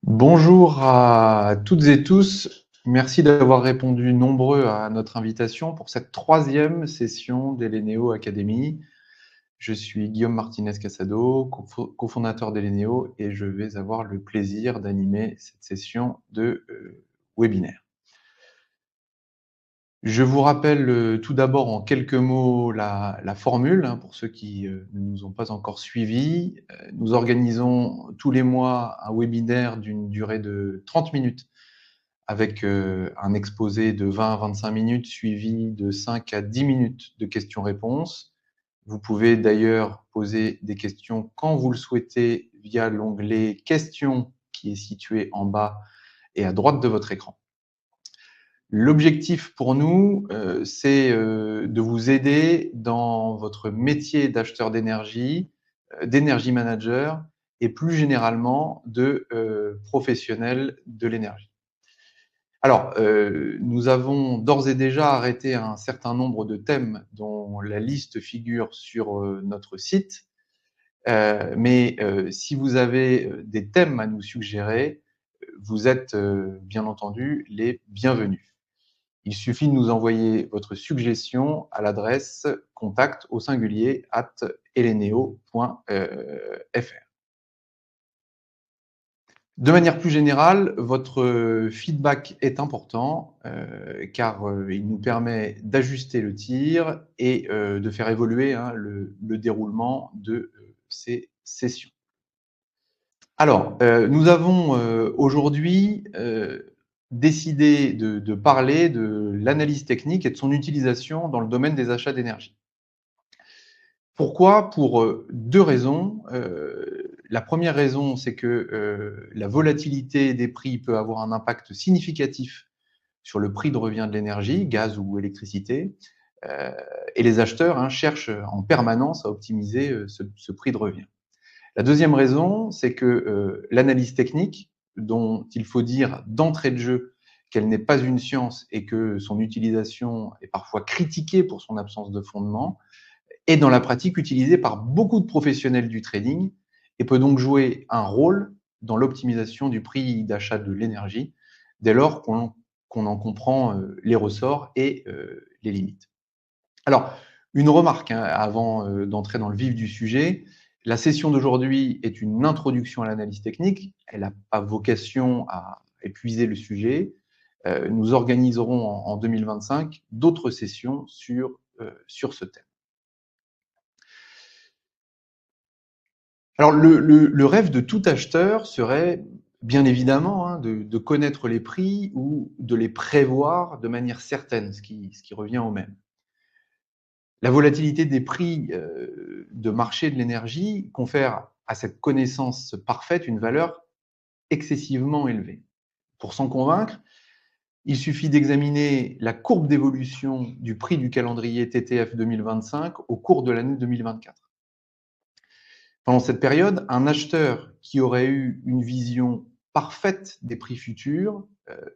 Bonjour à toutes et tous. Merci d'avoir répondu nombreux à notre invitation pour cette troisième session d'Eleneo Academy. Je suis Guillaume Martinez-Casado, cofondateur d'Eleneo, et je vais avoir le plaisir d'animer cette session de webinaire. Je vous rappelle tout d'abord en quelques mots la formule, pour ceux qui ne nous ont pas encore suivis. Nous organisons tous les mois un webinaire d'une durée de 30 minutes avec un exposé de 20 à 25 minutes suivi de 5 à 10 minutes de questions-réponses. Vous pouvez d'ailleurs poser des questions quand vous le souhaitez via l'onglet « Questions » qui est situé en bas et à droite de votre écran. L'objectif pour nous, c'est de vous aider dans votre métier d'acheteur d'énergie manager et plus généralement de professionnel de l'énergie. Alors, nous avons d'ores et déjà arrêté un certain nombre de thèmes dont la liste figure sur notre site. Mais si vous avez des thèmes à nous suggérer, vous êtes bien entendu les bienvenus. Il suffit de nous envoyer votre suggestion à l'adresse contact@eleneo.fr. De manière plus générale, votre feedback est important car il nous permet d'ajuster le tir et de faire évoluer le déroulement de ces sessions. Alors, nous avons aujourd'hui décidé de parler de l'analyse technique et de son utilisation dans le domaine des achats d'énergie. Pourquoi? Pour deux raisons. La première raison, c'est que la volatilité des prix peut avoir un impact significatif sur le prix de revient de l'énergie, gaz ou électricité, et les acheteurs cherchent en permanence à optimiser ce prix de revient. La deuxième raison, c'est que l'analyse technique, dont il faut dire d'entrée de jeu qu'elle n'est pas une science et que son utilisation est parfois critiquée pour son absence de fondement, est dans la pratique utilisée par beaucoup de professionnels du trading et peut donc jouer un rôle dans l'optimisation du prix d'achat de l'énergie dès lors qu'on en comprend les ressorts et les limites. Alors, une remarque avant d'entrer dans le vif du sujet. La session d'aujourd'hui est une introduction à l'analyse technique. Elle n'a pas vocation à épuiser le sujet. Nous organiserons en 2025 d'autres sessions sur ce thème. Alors, le rêve de tout acheteur serait bien évidemment de connaître les prix ou de les prévoir de manière certaine, ce qui revient au même. La volatilité des prix de marché de l'énergie confère à cette connaissance parfaite une valeur excessivement élevée. Pour s'en convaincre, il suffit d'examiner la courbe d'évolution du prix du calendrier TTF 2025 au cours de l'année 2024. Pendant cette période, un acheteur qui aurait eu une vision parfaite des prix futurs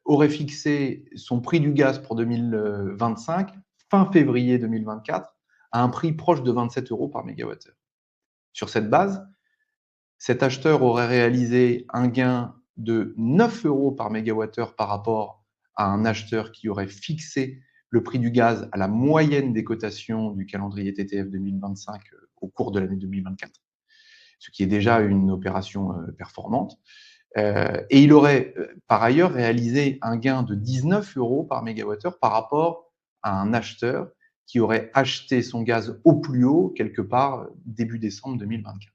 aurait fixé son prix du gaz pour 2025 fin février 2024 à un prix proche de 27 € par mégawattheure. Sur cette base, cet acheteur aurait réalisé un gain de 9 € par mégawattheure par rapport à un acheteur qui aurait fixé le prix du gaz à la moyenne des cotations du calendrier TTF 2025 au cours de l'année 2024, ce qui est déjà une opération performante. Et il aurait par ailleurs réalisé un gain de 19 € par mégawattheure par rapport à un acheteur qui aurait acheté son gaz au plus haut quelque part début décembre 2024.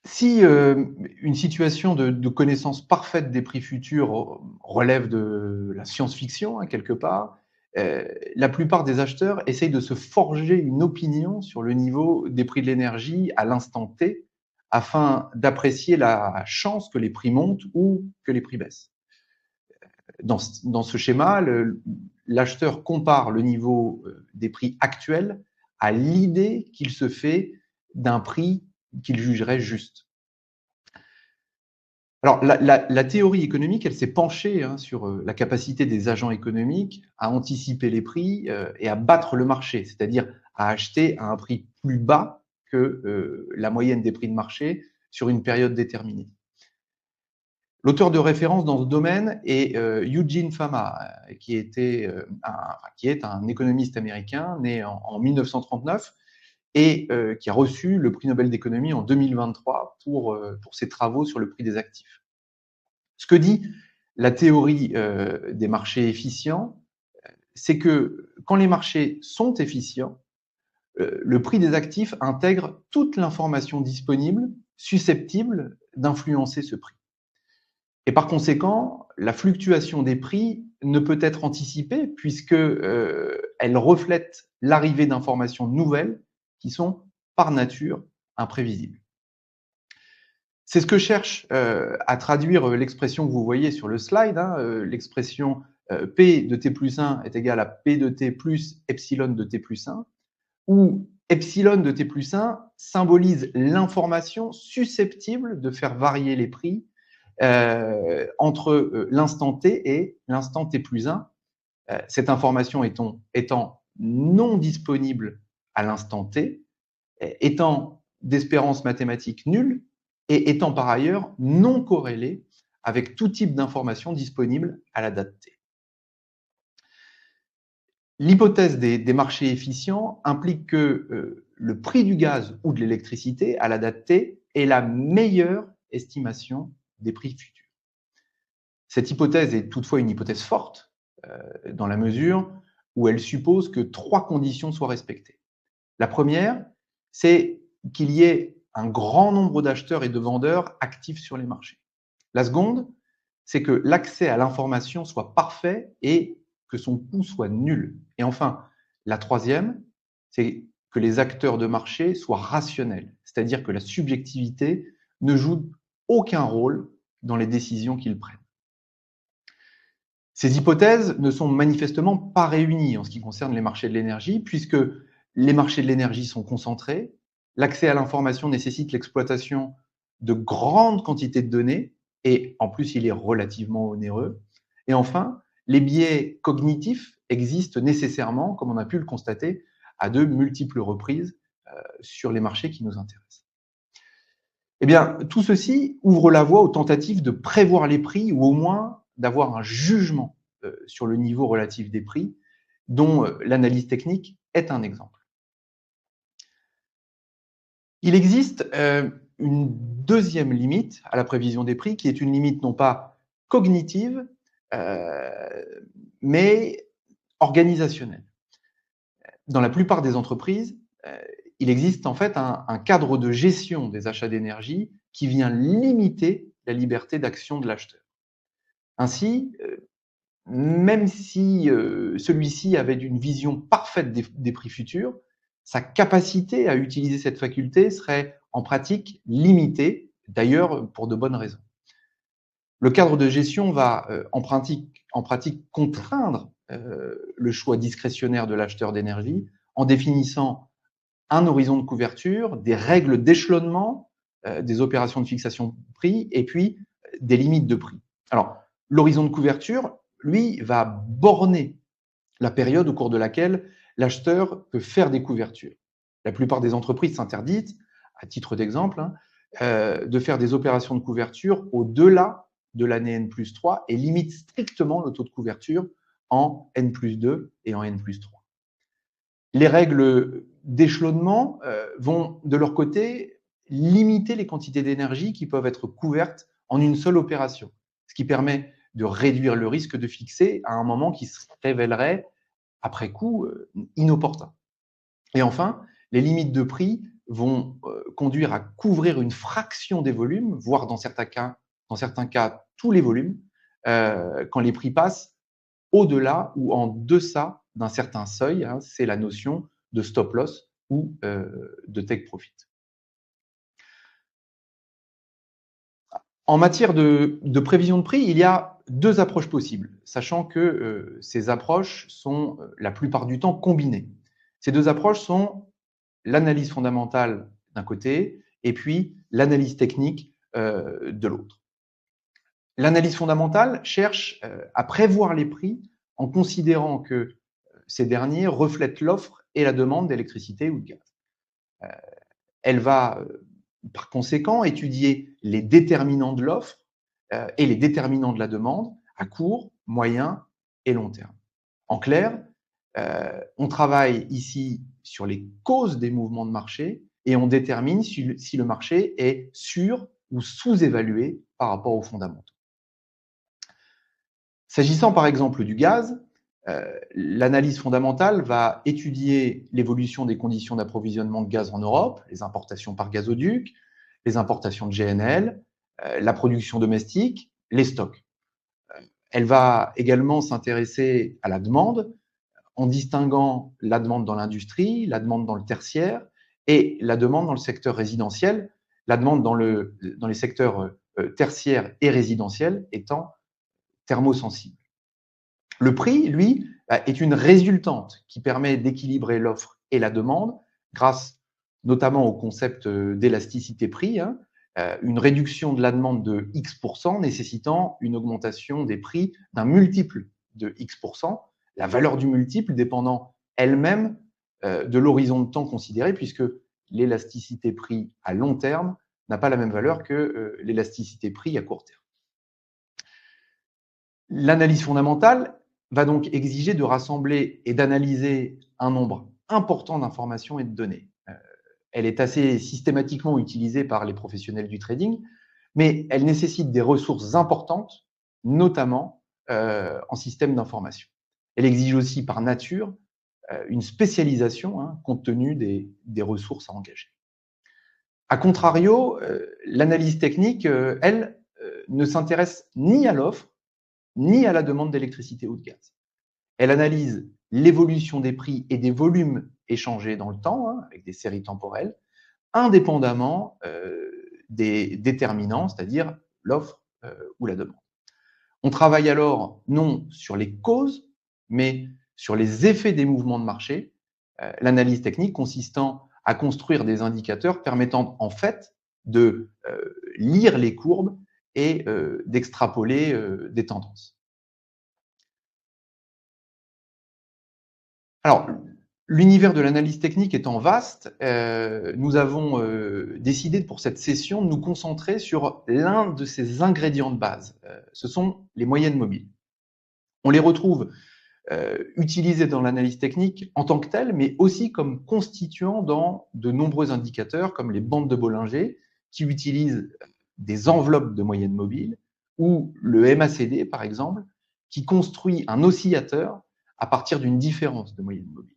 Si une situation de connaissance parfaite des prix futurs relève de la science-fiction, quelque part, la plupart des acheteurs essayent de se forger une opinion sur le niveau des prix de l'énergie à l'instant T, afin d'apprécier la chance que les prix montent ou que les prix baissent. Dans ce schéma, l'acheteur compare le niveau des prix actuels à l'idée qu'il se fait d'un prix qu'il jugerait juste. Alors, la théorie économique, elle s'est penchée sur la capacité des agents économiques à anticiper les prix et à battre le marché, c'est-à-dire à acheter à un prix plus bas que la moyenne des prix de marché sur une période déterminée. L'auteur de référence dans ce domaine est Eugene Fama, qui est un économiste américain né en 1939 et qui a reçu le prix Nobel d'économie en 2023 pour ses travaux sur le prix des actifs. Ce que dit la théorie des marchés efficients, c'est que quand les marchés sont efficients, le prix des actifs intègre toute l'information disponible susceptible d'influencer ce prix. Et par conséquent, la fluctuation des prix ne peut être anticipée puisque elle reflète l'arrivée d'informations nouvelles qui sont par nature imprévisibles. C'est ce que cherche à traduire l'expression que vous voyez sur le slide, l'expression P de t plus 1 est égal à P de t plus epsilon de t plus 1, où epsilon de t plus 1 symbolise l'information susceptible de faire varier les prix entre l'instant t et l'instant t plus 1, cette information étant non disponible à l'instant t, étant d'espérance mathématique nulle et étant par ailleurs non corrélée avec tout type d'information disponible à la date t. L'hypothèse des marchés efficients implique que le prix du gaz ou de l'électricité à la date t est la meilleure estimation des prix futurs. Cette hypothèse est toutefois une hypothèse forte, dans la mesure où elle suppose que 3 conditions soient respectées. La première, c'est qu'il y ait un grand nombre d'acheteurs et de vendeurs actifs sur les marchés. La seconde, c'est que l'accès à l'information soit parfait et que son coût soit nul. Et enfin, la troisième, c'est que les acteurs de marché soient rationnels, c'est-à-dire que la subjectivité ne joue aucun rôle dans les décisions qu'ils prennent. Ces hypothèses ne sont manifestement pas réunies en ce qui concerne les marchés de l'énergie, puisque les marchés de l'énergie sont concentrés, l'accès à l'information nécessite l'exploitation de grandes quantités de données, et en plus il est relativement onéreux. Et enfin, les biais cognitifs existent nécessairement, comme on a pu le constater, à de multiples reprises sur les marchés qui nous intéressent. Eh bien, tout ceci ouvre la voie aux tentatives de prévoir les prix, ou au moins d'avoir un jugement sur le niveau relatif des prix, dont l'analyse technique est un exemple. Il existe une deuxième limite à la prévision des prix, qui est une limite non pas cognitive, mais organisationnelle. Dans la plupart des entreprises, il existe en fait un cadre de gestion des achats d'énergie qui vient limiter la liberté d'action de l'acheteur. Ainsi, même si celui-ci avait une vision parfaite des prix futurs, sa capacité à utiliser cette faculté serait en pratique limitée, d'ailleurs pour de bonnes raisons. Le cadre de gestion va en pratique contraindre le choix discrétionnaire de l'acheteur d'énergie en définissant un horizon de couverture, des règles d'échelonnement des opérations de fixation de prix et puis des limites de prix. Alors, l'horizon de couverture, lui, va borner la période au cours de laquelle l'acheteur peut faire des couvertures. La plupart des entreprises s'interdisent, à titre d'exemple, de faire des opérations de couverture au-delà de l'année N+3 et limitent strictement le taux de couverture en N+2 et en N+3. Les règles d'échelonnement vont, de leur côté, limiter les quantités d'énergie qui peuvent être couvertes en une seule opération, ce qui permet de réduire le risque de fixer à un moment qui se révélerait, après coup, inopportun. Et enfin, les limites de prix vont conduire à couvrir une fraction des volumes, voire dans certains cas tous les volumes, quand les prix passent au-delà ou en deçà d'un certain seuil. C'est la notion de stop loss ou de take profit. En matière de prévision de prix, il y a 2 approches possibles, sachant que ces approches sont la plupart du temps combinées. Ces 2 approches sont l'analyse fondamentale d'un côté et puis l'analyse technique de l'autre. L'analyse fondamentale cherche à prévoir les prix en considérant que ces derniers reflètent l'offre et la demande d'électricité ou de gaz. Elle va, par conséquent, étudier les déterminants de l'offre et les déterminants de la demande à court, moyen et long terme. En clair, on travaille ici sur les causes des mouvements de marché et on détermine si le marché est sur ou sous-évalué par rapport aux fondamentaux. S'agissant par exemple du gaz, l'analyse fondamentale va étudier l'évolution des conditions d'approvisionnement de gaz en Europe, les importations par gazoduc, les importations de GNL, la production domestique, les stocks. Elle va également s'intéresser à la demande en distinguant la demande dans l'industrie, la demande dans le tertiaire et la demande dans le secteur résidentiel, la demande dans les secteurs tertiaires et résidentiels étant thermosensible. Le prix, lui, est une résultante qui permet d'équilibrer l'offre et la demande grâce notamment au concept d'élasticité prix, hein, une réduction de la demande de X% nécessitant une augmentation des prix d'un multiple de X%, la valeur du multiple dépendant elle-même de l'horizon de temps considéré, puisque l'élasticité prix à long terme n'a pas la même valeur que l'élasticité prix à court terme. L'analyse fondamentale va donc exiger de rassembler et d'analyser un nombre important d'informations et de données. Elle est assez systématiquement utilisée par les professionnels du trading, mais elle nécessite des ressources importantes, notamment en système d'information. Elle exige aussi par nature une spécialisation, hein, compte tenu des ressources à engager. A contrario, l'analyse technique, elle, ne s'intéresse ni à l'offre, ni à la demande d'électricité ou de gaz. Elle analyse l'évolution des prix et des volumes échangés dans le temps, hein, avec des séries temporelles, indépendamment des déterminants, c'est-à-dire l'offre ou la demande. On travaille alors non sur les causes, mais sur les effets des mouvements de marché, l'analyse technique consistant à construire des indicateurs permettant en fait de lire les courbes et d'extrapoler des tendances. Alors, l'univers de l'analyse technique étant vaste, nous avons décidé pour cette session de nous concentrer sur l'un de ces ingrédients de base. Ce sont les moyennes mobiles. On les retrouve utilisées dans l'analyse technique en tant que telles, mais aussi comme constituants dans de nombreux indicateurs comme les bandes de Bollinger, qui utilisent des enveloppes de moyennes mobiles, ou le MACD, par exemple, qui construit un oscillateur à partir d'une différence de moyenne mobile.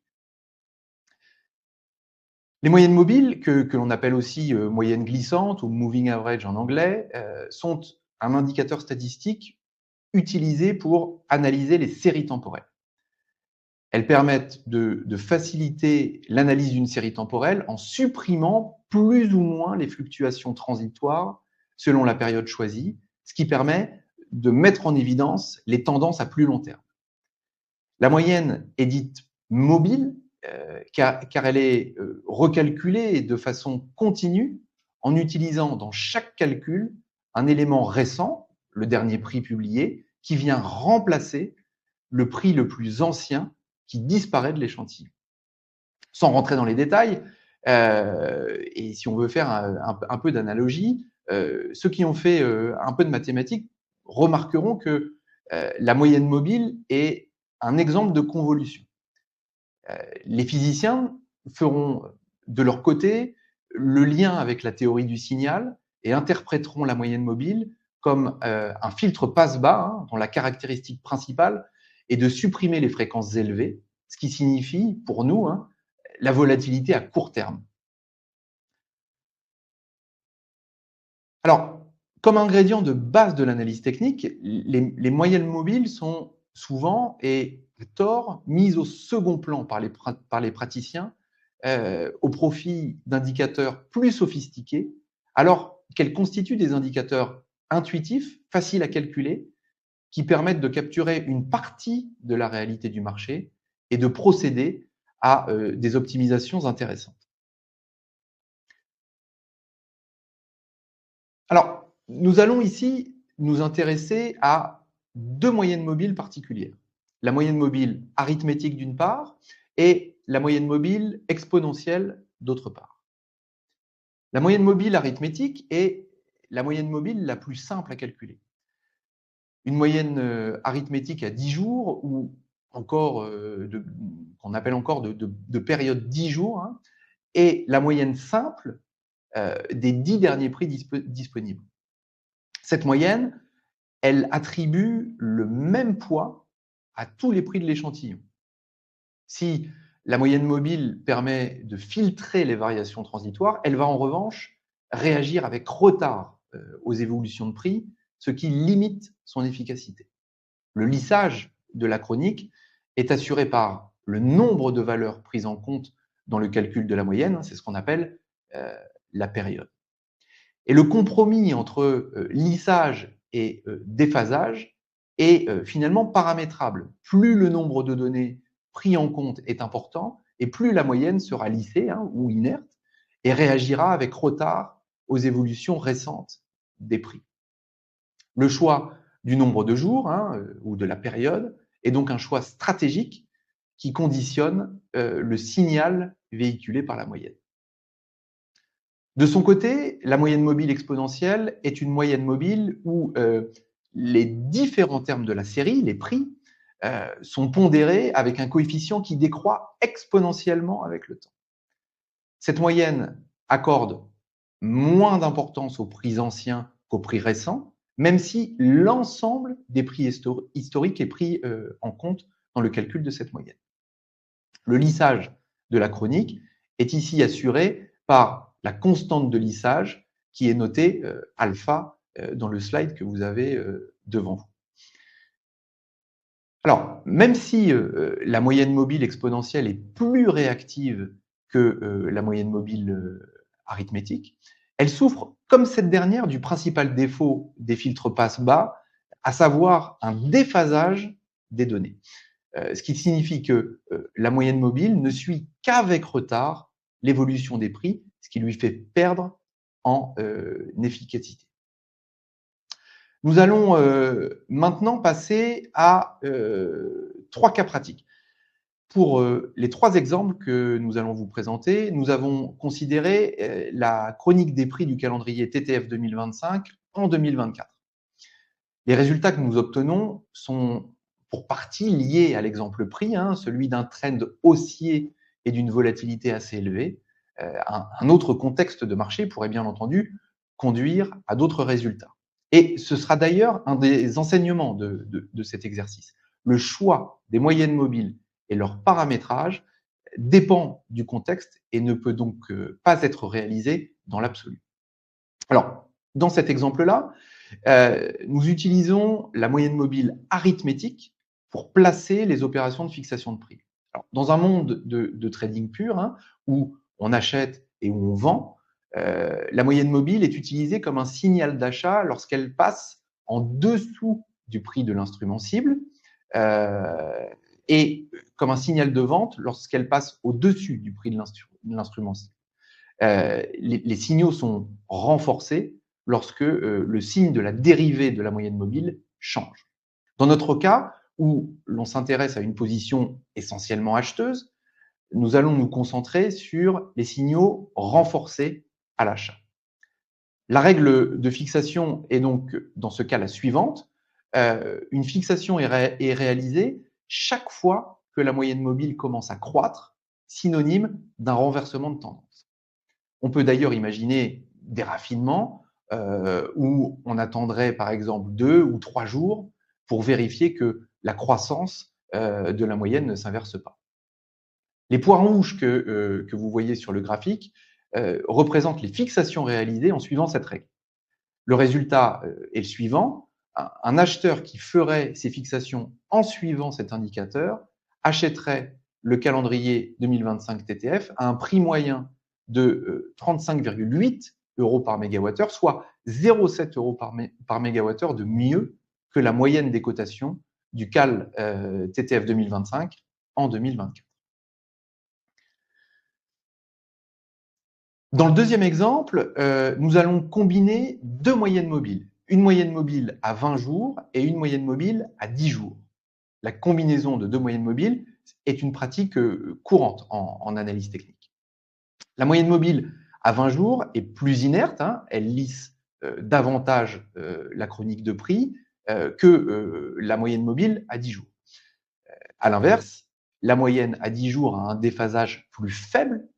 Les moyennes mobiles, que l'on appelle aussi moyenne glissante ou moving average en anglais, sont un indicateur statistique utilisé pour analyser les séries temporelles. Elles permettent de faciliter l'analyse d'une série temporelle en supprimant plus ou moins les fluctuations transitoires selon la période choisie, ce qui permet de mettre en évidence les tendances à plus long terme. La moyenne est dite mobile car elle est recalculée de façon continue en utilisant dans chaque calcul un élément récent, le dernier prix publié, qui vient remplacer le prix le plus ancien qui disparaît de l'échantillon. Sans rentrer dans les détails, et si on veut faire un peu d'analogie, ceux qui ont fait un peu de mathématiques remarqueront que la moyenne mobile est un exemple de convolution. Les physiciens feront de leur côté le lien avec la théorie du signal et interpréteront la moyenne mobile comme un filtre passe-bas, hein, dont la caractéristique principale est de supprimer les fréquences élevées, ce qui signifie pour nous hein, la volatilité à court terme. Alors, comme ingrédient de base de l'analyse technique, les moyennes mobiles sont souvent, et à tort, mises au second plan par les praticiens au profit d'indicateurs plus sophistiqués, alors qu'elles constituent des indicateurs intuitifs, faciles à calculer, qui permettent de capturer une partie de la réalité du marché et de procéder à des optimisations intéressantes. Alors, nous allons ici nous intéresser à deux moyennes mobiles particulières. La moyenne mobile arithmétique d'une part et la moyenne mobile exponentielle d'autre part. La moyenne mobile arithmétique est la moyenne mobile la plus simple à calculer. Une moyenne arithmétique à 10 jours, ou encore qu'on appelle encore de période 10 jours, hein, est la moyenne simple des 10 derniers prix disponibles. Cette moyenne, elle attribue le même poids à tous les prix de l'échantillon. Si la moyenne mobile permet de filtrer les variations transitoires, elle va en revanche réagir avec retard aux évolutions de prix, ce qui limite son efficacité. Le lissage de la chronique est assuré par le nombre de valeurs prises en compte dans le calcul de la moyenne, c'est ce qu'on appelle la période. Et le compromis entre lissage et déphasage est finalement paramétrable. Plus le nombre de données pris en compte est important, et plus la moyenne sera lissée ou inerte et réagira avec retard aux évolutions récentes des prix. Le choix du nombre de jours ou de la période est donc un choix stratégique qui conditionne le signal véhiculé par la moyenne. De son côté, la moyenne mobile exponentielle est une moyenne mobile où les différents termes de la série, les prix, sont pondérés avec un coefficient qui décroît exponentiellement avec le temps. Cette moyenne accorde moins d'importance aux prix anciens qu'aux prix récents, même si l'ensemble des prix historiques est pris en compte dans le calcul de cette moyenne. Le lissage de la chronique est ici assuré par la constante de lissage qui est notée alpha dans le slide que vous avez devant vous. Alors, même si la moyenne mobile exponentielle est plus réactive que la moyenne mobile arithmétique, elle souffre, comme cette dernière, du principal défaut des filtres passe-bas, à savoir un déphasage des données. Ce qui signifie que la moyenne mobile ne suit qu'avec retard l'évolution des prix, ce qui lui fait perdre en efficacité. Nous allons maintenant passer à 3 cas pratiques. Pour les 3 exemples que nous allons vous présenter, nous avons considéré la chronique des prix du calendrier TTF 2025 en 2024. Les résultats que nous obtenons sont pour partie liés à l'exemple prix, celui d'un trend haussier et d'une volatilité assez élevée. Un autre contexte de marché pourrait bien entendu conduire à d'autres résultats. Et ce sera d'ailleurs un des enseignements de cet exercice. Le choix des moyennes mobiles et leur paramétrage dépend du contexte et ne peut donc pas être réalisé dans l'absolu. Alors, dans cet exemple-là, nous utilisons la moyenne mobile arithmétique pour placer les opérations de fixation de prix. Alors, dans un monde de trading pur, où on achète et où on vend, la moyenne mobile est utilisée comme un signal d'achat lorsqu'elle passe en dessous du prix de l'instrument cible et comme un signal de vente lorsqu'elle passe au-dessus du prix de l'instrument cible. Les signaux sont renforcés lorsque le signe de la dérivée de la moyenne mobile change. Dans notre cas, où l'on s'intéresse à une position essentiellement acheteuse, nous allons nous concentrer sur les signaux renforcés à l'achat. La règle de fixation est donc dans ce cas la suivante. Une fixation est réalisée chaque fois que la moyenne mobile commence à croître, synonyme d'un renversement de tendance. On peut d'ailleurs imaginer des raffinements où on attendrait par exemple 2 ou 3 jours pour vérifier que la croissance de la moyenne ne s'inverse pas. Les points rouges que vous voyez sur le graphique représentent les fixations réalisées en suivant cette règle. Le résultat est le suivant. Un acheteur qui ferait ses fixations en suivant cet indicateur achèterait le calendrier 2025 TTF à un prix moyen de 35,8 € par mégawattheure, soit 0,7 € par mégawattheure de mieux que la moyenne des cotations du cal TTF 2025 en 2024. Dans le deuxième exemple, nous allons combiner 2 moyennes mobiles. Une moyenne mobile à 20 jours et une moyenne mobile à 10 jours. La combinaison de 2 moyennes mobiles est une pratique courante en analyse technique. La moyenne mobile à 20 jours est plus inerte, hein, elle lisse davantage la chronique de prix que la moyenne mobile à 10 jours. À l'inverse, la moyenne à 10 jours a un déphasage plus faible,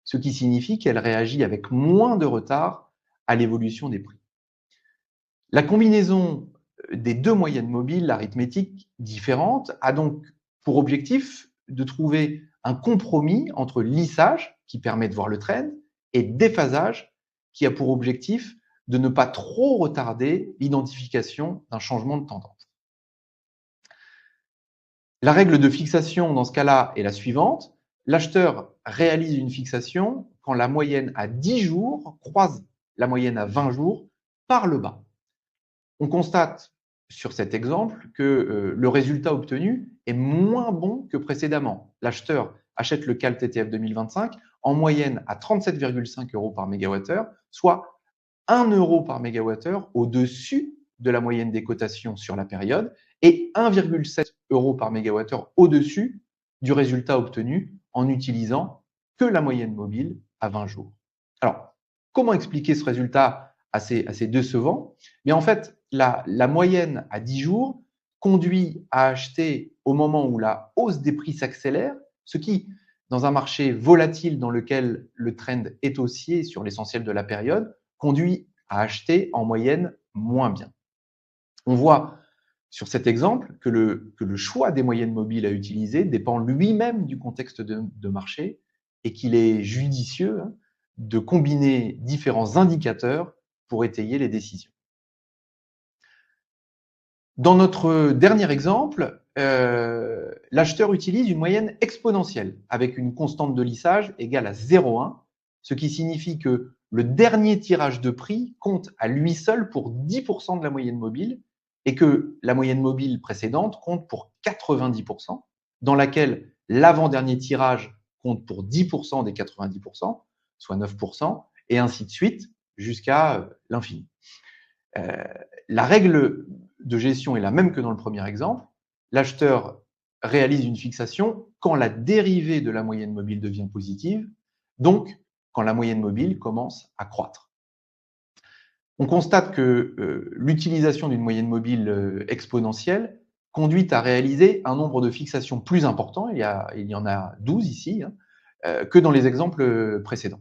ce qui signifie qu'elle réagit avec moins de retard à l'évolution des prix. La combinaison des deux moyennes mobiles arithmétiques différentes a donc pour objectif de trouver un compromis entre lissage, qui permet de voir le trend, et déphasage, qui a pour objectif de ne pas trop retarder l'identification d'un changement de tendance. La règle de fixation dans ce cas-là est la suivante. L'acheteur réalise une fixation quand la moyenne à 10 jours croise la moyenne à 20 jours par le bas. On constate sur cet exemple que le résultat obtenu est moins bon que précédemment. L'acheteur achète le CAL TTF 2025 en moyenne à 37,5 € par mégawattheure, soit 1 € par mégawattheure au-dessus de la moyenne des cotations sur la période et 1,7 € par mégawattheure au-dessus du résultat obtenu en utilisant que la moyenne mobile à 20 jours. Alors, comment expliquer ce résultat assez décevant? Mais en fait, la moyenne à 10 jours conduit à acheter au moment où la hausse des prix s'accélère, ce qui, dans un marché volatile dans lequel le trend est haussier sur l'essentiel de la période, conduit à acheter en moyenne moins bien. On voit sur cet exemple que le choix des moyennes mobiles à utiliser dépend lui-même du contexte de marché et qu'il est judicieux de combiner différents indicateurs pour étayer les décisions. Dans notre dernier exemple, l'acheteur utilise une moyenne exponentielle avec une constante de lissage égale à 0,1, ce qui signifie que le dernier tirage de prix compte à lui seul pour 10% de la moyenne mobile et que la moyenne mobile précédente compte pour 90%, dans laquelle l'avant-dernier tirage compte pour 10% des 90%, soit 9%, et ainsi de suite jusqu'à l'infini. La règle de gestion est la même que dans le premier exemple. L'acheteur réalise une fixation quand la dérivée de la moyenne mobile devient positive, donc quand la moyenne mobile commence à croître. On constate que l'utilisation d'une moyenne mobile exponentielle conduit à réaliser un nombre de fixations plus important, il y en a 12 ici, que dans les exemples précédents.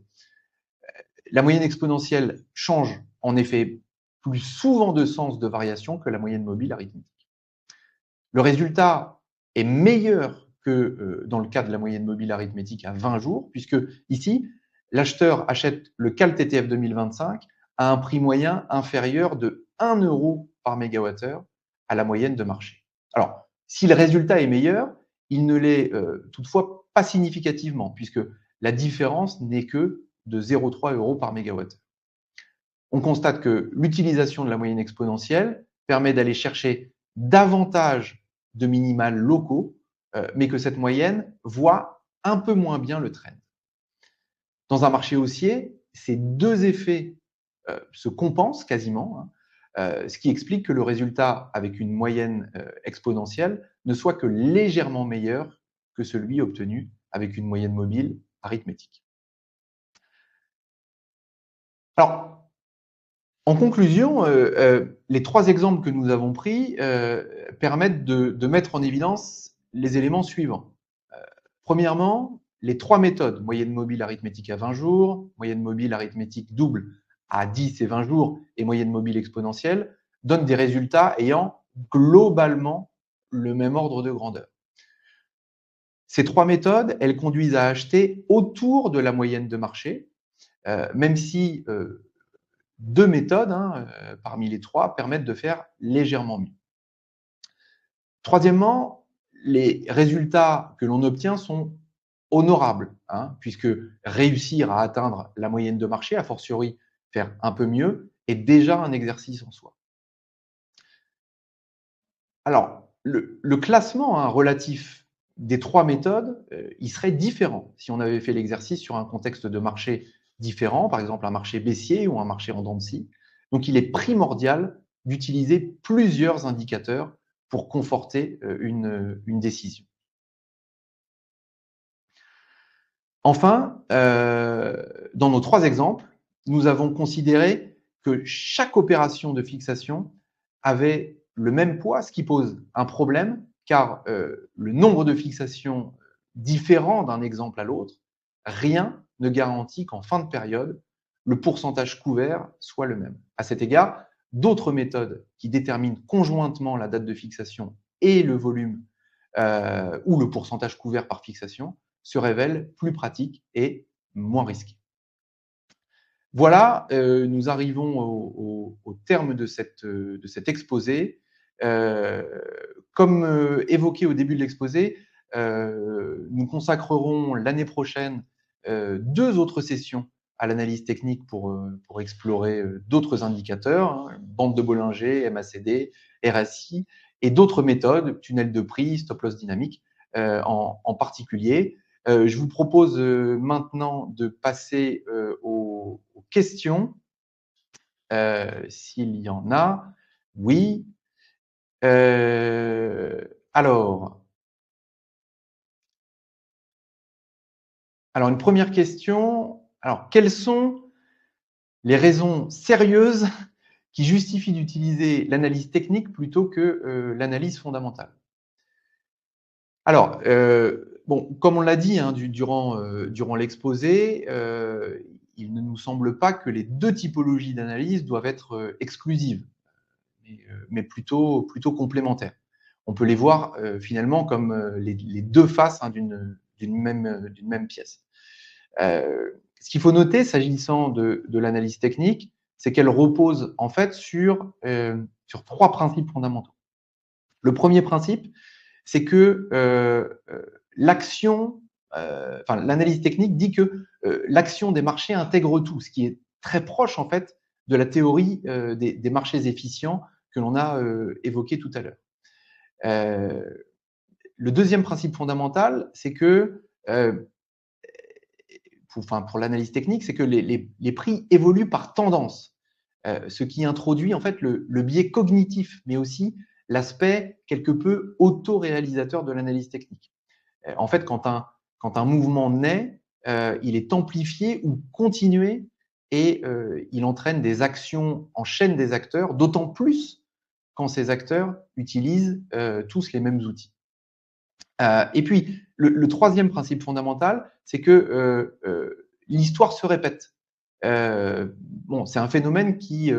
La moyenne exponentielle change en effet plus souvent de sens de variation que la moyenne mobile arithmétique. Le résultat est meilleur que dans le cas de la moyenne mobile arithmétique à 20 jours, puisque ici, l'acheteur achète le CAL TTF 2025 à un prix moyen inférieur de 1 € par mégawattheure à la moyenne de marché. Alors, si le résultat est meilleur, il ne l'est toutefois pas significativement, puisque la différence n'est que de 0,3 € par mégawattheure. On constate que l'utilisation de la moyenne exponentielle permet d'aller chercher davantage de minimales locaux, mais que cette moyenne voit un peu moins bien le trend. Dans un marché haussier, ces deux effets se compensent quasiment, ce qui explique que le résultat avec une moyenne exponentielle ne soit que légèrement meilleur que celui obtenu avec une moyenne mobile arithmétique. Alors, en conclusion, les trois exemples que nous avons pris permettent de mettre en évidence les éléments suivants. Premièrement, les trois méthodes, moyenne mobile arithmétique à 20 jours, moyenne mobile arithmétique double à 10 et 20 jours et moyenne mobile exponentielle, donnent des résultats ayant globalement le même ordre de grandeur. Ces trois méthodes, elles conduisent à acheter autour de la moyenne de marché, même si deux méthodes parmi les trois permettent de faire légèrement mieux. Troisièmement, les résultats que l'on obtient sont honorables, puisque réussir à atteindre la moyenne de marché, a fortiori faire un peu mieux, est déjà un exercice en soi. Alors, le classement relatif des trois méthodes, il serait différent si on avait fait l'exercice sur un contexte de marché différent, par exemple un marché baissier ou un marché en dents de scie. Donc, il est primordial d'utiliser plusieurs indicateurs pour conforter une décision. Enfin, dans nos 3 exemples, nous avons considéré que chaque opération de fixation avait le même poids, ce qui pose un problème, car le nombre de fixations différent d'un exemple à l'autre, rien ne garantit qu'en fin de période, le pourcentage couvert soit le même. À cet égard, d'autres méthodes qui déterminent conjointement la date de fixation et le volume ou le pourcentage couvert par fixation se révèlent plus pratiques et moins risquées. Voilà, nous arrivons au terme de cet exposé. Comme évoqué au début de l'exposé, nous consacrerons l'année prochaine 2 autres sessions à l'analyse technique pour explorer d'autres indicateurs, hein, bande de Bollinger, MACD, RSI, et d'autres méthodes, tunnel de prix, stop loss dynamique en particulier. Je vous propose maintenant de passer aux questions, s'il y en a. Oui. Alors, une première question. Alors, quelles sont les raisons sérieuses qui justifient d'utiliser l'analyse technique plutôt que l'analyse fondamentale? Alors, bon, comme on l'a dit hein, durant l'exposé, il ne nous semble pas que les 2 typologies d'analyse doivent être exclusives, mais plutôt complémentaires. On peut les voir finalement comme les 2 faces hein, d'une même pièce. Ce qu'il faut noter s'agissant de l'analyse technique, c'est qu'elle repose en fait sur 3 principes fondamentaux. Le premier principe, c'est que l'analyse technique dit que l'action des marchés intègre tout, ce qui est très proche en fait de la théorie des marchés efficients que l'on a évoqué tout à l'heure. Le deuxième principe fondamental, c'est que pour l'analyse technique, c'est que les prix évoluent par tendance, ce qui introduit en fait le biais cognitif, mais aussi l'aspect quelque peu autoréalisateur de l'analyse technique. En fait, quand un mouvement naît, il est amplifié ou continué et il entraîne des actions en chaîne des acteurs, d'autant plus quand ces acteurs utilisent tous les mêmes outils. Et puis, le troisième principe fondamental, c'est que l'histoire se répète. Bon, c'est un phénomène qui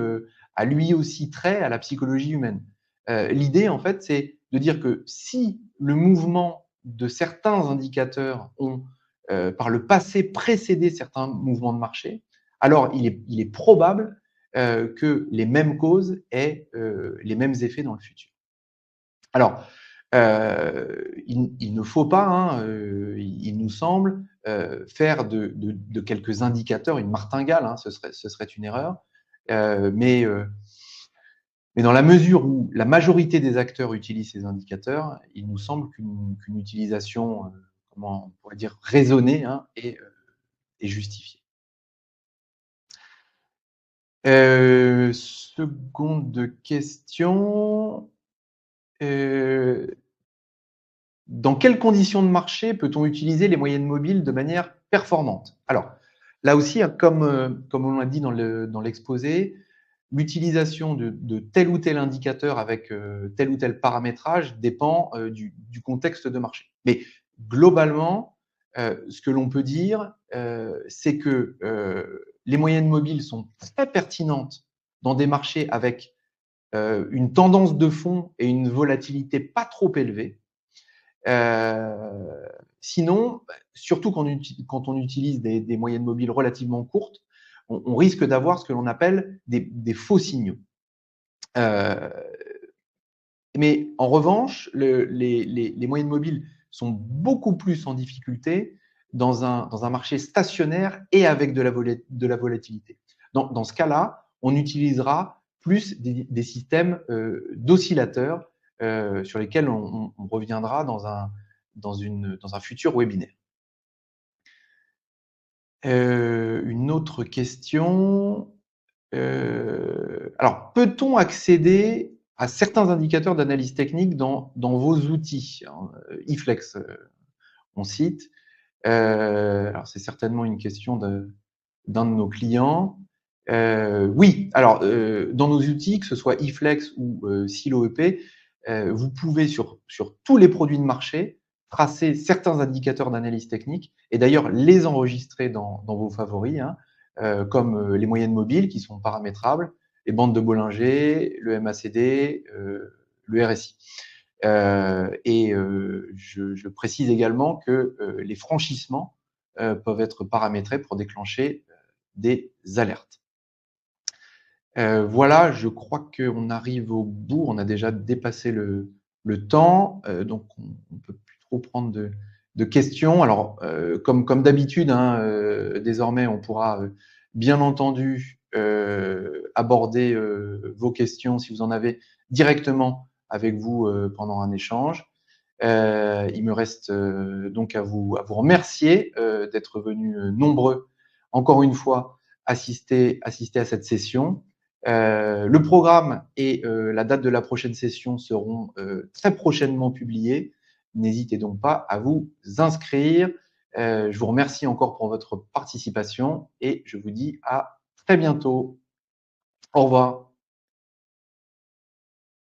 a lui aussi trait à la psychologie humaine. L'idée, en fait, c'est de dire que si le mouvement de certains indicateurs ont, par le passé, précédé certains mouvements de marché, alors il est probable que les mêmes causes aient les mêmes effets dans le futur. Alors, il ne faut pas, hein, il nous semble, faire de quelques indicateurs une martingale, hein, ce serait une erreur. Mais dans la mesure où la majorité des acteurs utilisent ces indicateurs, il nous semble qu'une utilisation, comment on pourrait dire, raisonnée, hein, est justifiée. Seconde question. Dans quelles conditions de marché peut-on utiliser les moyennes mobiles de manière performante? Alors, là aussi, hein, comme on l'a dit dans l'exposé, l'utilisation de tel ou tel indicateur avec tel ou tel paramétrage dépend du contexte de marché. Mais globalement, ce que l'on peut dire, c'est que les moyennes mobiles sont très pertinentes dans des marchés avec une tendance de fond et une volatilité pas trop élevée. Sinon, surtout quand on utilise des moyennes mobiles relativement courtes, on risque d'avoir ce que l'on appelle des faux signaux. Mais en revanche, les moyennes mobiles sont beaucoup plus en difficulté dans un marché stationnaire et avec de la volatilité. Dans ce cas-là, on utilisera plus des systèmes d'oscillateurs sur lesquels on reviendra dans un futur webinaire. Une autre question. Alors, peut-on accéder à certains indicateurs d'analyse technique dans vos outils? iflex, on cite. Alors c'est certainement une question d'un de nos clients. Oui, alors, dans nos outils, que ce soit eFlex ou Silo EP, vous pouvez sur tous les produits de marché, tracer certains indicateurs d'analyse technique et d'ailleurs les enregistrer dans vos favoris, hein, comme, les moyennes mobiles qui sont paramétrables, les bandes de Bollinger, le MACD, le RSI. Je précise également que, les franchissements, peuvent être paramétrés pour déclencher, des alertes. Voilà, je crois qu'on arrive au bout. On a déjà dépassé le temps, donc on ne peut plus trop prendre de questions. Alors, comme d'habitude, hein, désormais, on pourra, bien entendu, aborder, vos questions, si vous en avez, directement avec vous, pendant un échange. Il me reste, donc à vous remercier, d'être venus, nombreux, encore une fois, assister à cette session. Le programme et la date de la prochaine session seront, très prochainement publiés. N'hésitez donc pas à vous inscrire. Je vous remercie encore pour votre participation et je vous dis à très bientôt. Au revoir.